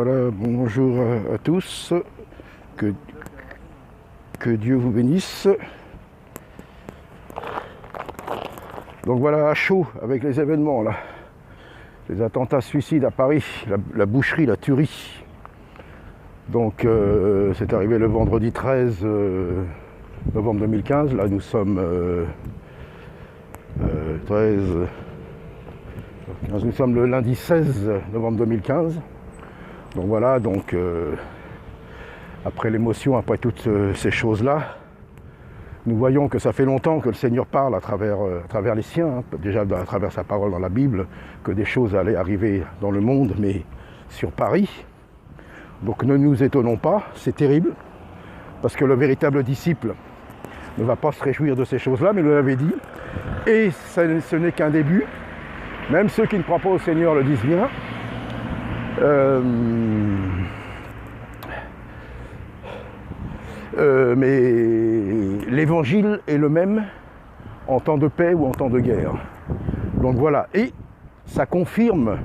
Voilà, bonjour à tous, que, que Dieu vous bénisse. Donc voilà, à chaud avec les événements là, les attentats suicides à Paris, la boucherie, la tuerie. Donc c'est arrivé le vendredi 13 novembre 2015, là nous sommes 15, nous sommes le lundi 16 novembre 2015. Donc voilà, donc après l'émotion, après toutes ces choses-là, nous voyons que ça fait longtemps que le Seigneur parle à travers les siens, hein, déjà à travers sa parole dans la Bible, que des choses allaient arriver dans le monde, mais sur Paris. Donc ne nous étonnons pas, c'est terrible, parce que le véritable disciple ne va pas se réjouir de ces choses-là, mais il l'avait dit, et ce n'est qu'un début. Même ceux qui ne croient pas au Seigneur le disent bien. Mais l'évangile est le même en temps de paix ou en temps de guerre. Donc voilà, et ça confirme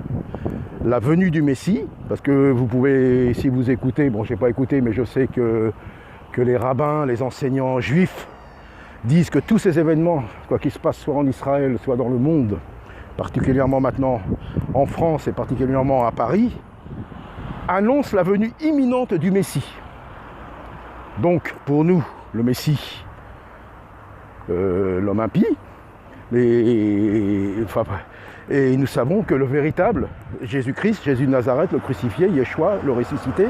la venue du Messie, parce que vous pouvez, si vous écoutez, bon je n'ai pas écouté, mais je sais que les rabbins, les enseignants juifs disent que tous ces événements, quoi qu'il se passe soit en Israël, soit dans le monde, particulièrement maintenant en France et particulièrement à Paris, annonce la venue imminente du Messie. Donc pour nous, le Messie, l'homme impie, et nous savons que le véritable Jésus-Christ, Jésus de Nazareth, le crucifié, Yeshua, le ressuscité,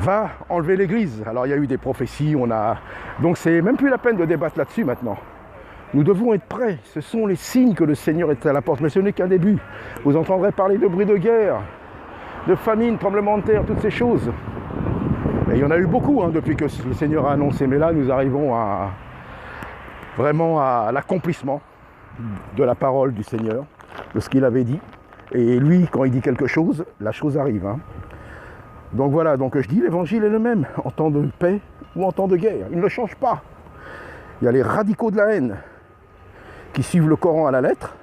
va enlever l'Église. Alors il y a eu des prophéties, donc c'est même plus la peine de débattre là-dessus maintenant. Nous devons être prêts, ce sont les signes que le Seigneur est à la porte, mais ce n'est qu'un début. Vous entendrez parler de bruit de guerre, de famine, tremblement de terre, toutes ces choses. Et il y en a eu beaucoup depuis que le Seigneur a annoncé, mais là nous arrivons vraiment à l'accomplissement de la parole du Seigneur, de ce qu'il avait dit. Et lui, quand il dit quelque chose, la chose arrive. Donc voilà, donc je dis, l'évangile est le même, en temps de paix ou en temps de guerre. Il ne change pas. Il y a les radicaux de la haine qui suivent le Coran à la lettre,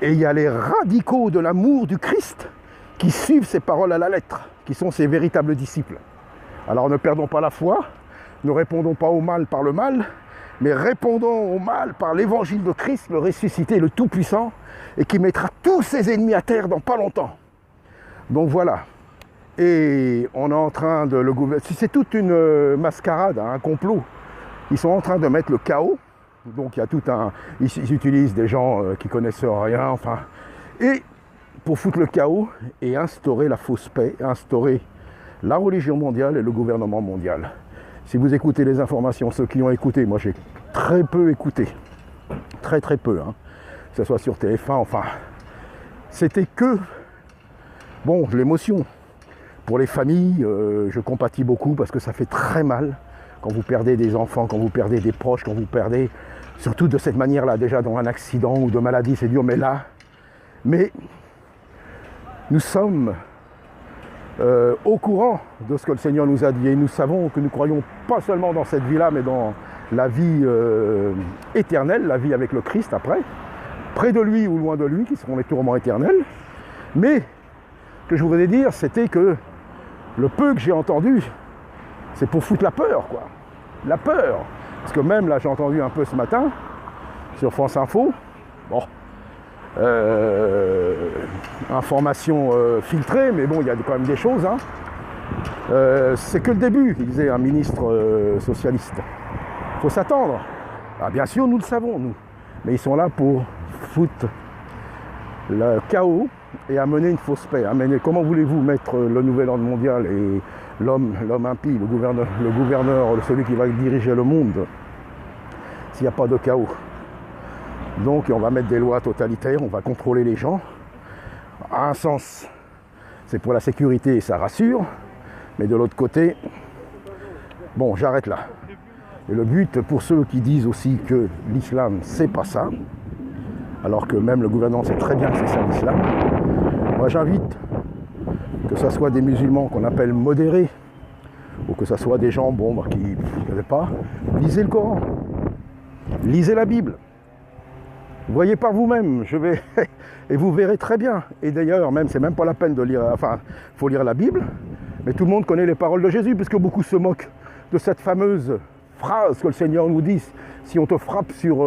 et il y a les radicaux de l'amour du Christ qui suivent ses paroles à la lettre, qui sont ses véritables disciples. Alors ne perdons pas la foi, ne répondons pas au mal par le mal, mais répondons au mal par l'évangile de Christ, le ressuscité, le Tout-Puissant, et qui mettra tous ses ennemis à terre dans pas longtemps. Donc voilà. Et on est en train de le gouverner. C'est toute une mascarade, un complot. Ils sont en train de mettre le chaos. Donc il y a tout un... Ils utilisent des gens qui connaissent rien, enfin... Et pour foutre le chaos et instaurer la fausse paix, instaurer la religion mondiale et le gouvernement mondial. Si vous écoutez les informations, ceux qui ont écouté, moi j'ai très peu écouté. Très peu, que ce soit sur TF1, enfin... C'était que... Bon, l'émotion. Pour les familles, je compatis beaucoup parce que ça fait très mal. Quand vous perdez des enfants, quand vous perdez des proches, quand vous perdez, surtout de cette manière-là, déjà dans un accident ou de maladie, c'est dur, mais nous sommes au courant de ce que le Seigneur nous a dit, et nous savons que nous croyons pas seulement dans cette vie-là, mais dans la vie éternelle, la vie avec le Christ après, près de lui ou loin de lui, qui seront les tourments éternels. Mais, ce que je voudrais dire, c'était que le peu que j'ai entendu, c'est pour foutre la peur, quoi. La peur. Parce que même là, j'ai entendu un peu ce matin, sur France Info, bon, information filtrée, mais bon, il y a quand même des choses. C'est que le début, il disait un ministre socialiste. Il faut s'attendre. Ah, bien sûr, nous le savons, nous. Mais ils sont là pour foutre le chaos et amener une fausse paix. Comment voulez-vous mettre le nouvel ordre mondial et l'homme impie, le gouverneur, celui qui va diriger le monde, s'il n'y a pas de chaos? Donc on va mettre des lois totalitaires, on va contrôler les gens. À un sens, c'est pour la sécurité et ça rassure, mais de l'autre côté, bon, j'arrête là. Et le but, pour ceux qui disent aussi que l'islam, c'est pas ça, alors que même le gouvernement sait très bien que c'est ça l'islam, moi j'invite, que ce soit des musulmans qu'on appelle modérés, ou que ce soit des gens qui ne connaissent pas, lisez le Coran, lisez la Bible. Voyez par vous-même, et vous verrez très bien. Et d'ailleurs, même, c'est même pas la peine de lire, enfin, il faut lire la Bible, mais tout le monde connaît les paroles de Jésus, puisque beaucoup se moquent de cette fameuse phrase que le Seigneur nous dit, si on te frappe sur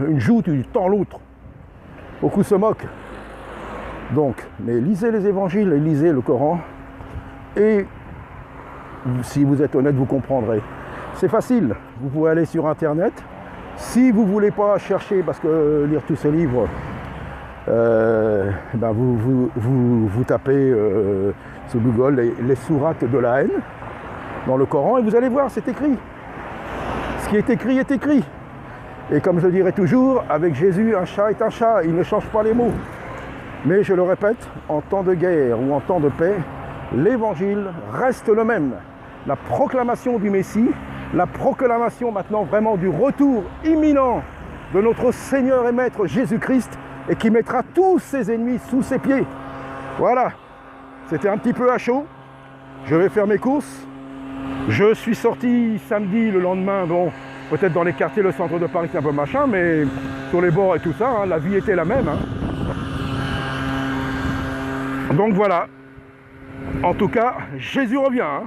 une joue, tu tends l'autre. Beaucoup se moquent. Donc, mais lisez les évangiles et lisez le Coran, et si vous êtes honnête, vous comprendrez. C'est facile, vous pouvez aller sur Internet. Si vous ne voulez pas chercher, parce que lire tous ces livres, ben vous tapez sur Google les sourates de la haine dans le Coran et vous allez voir, c'est écrit. Ce qui est écrit est écrit. Et comme je dirais toujours, avec Jésus, un chat est un chat, il ne change pas les mots. Mais je le répète, en temps de guerre ou en temps de paix, l'évangile reste le même. La proclamation du Messie, la proclamation maintenant vraiment du retour imminent de notre Seigneur et Maître Jésus-Christ et qui mettra tous ses ennemis sous ses pieds. Voilà, c'était un petit peu à chaud. Je vais faire mes courses. Je suis sorti samedi, le lendemain, bon, peut-être dans les quartiers, le centre de Paris, c'est un peu machin, mais sur les bords et tout ça, hein, la vie était la même. Hein. Donc voilà. En tout cas, Jésus revient. Hein.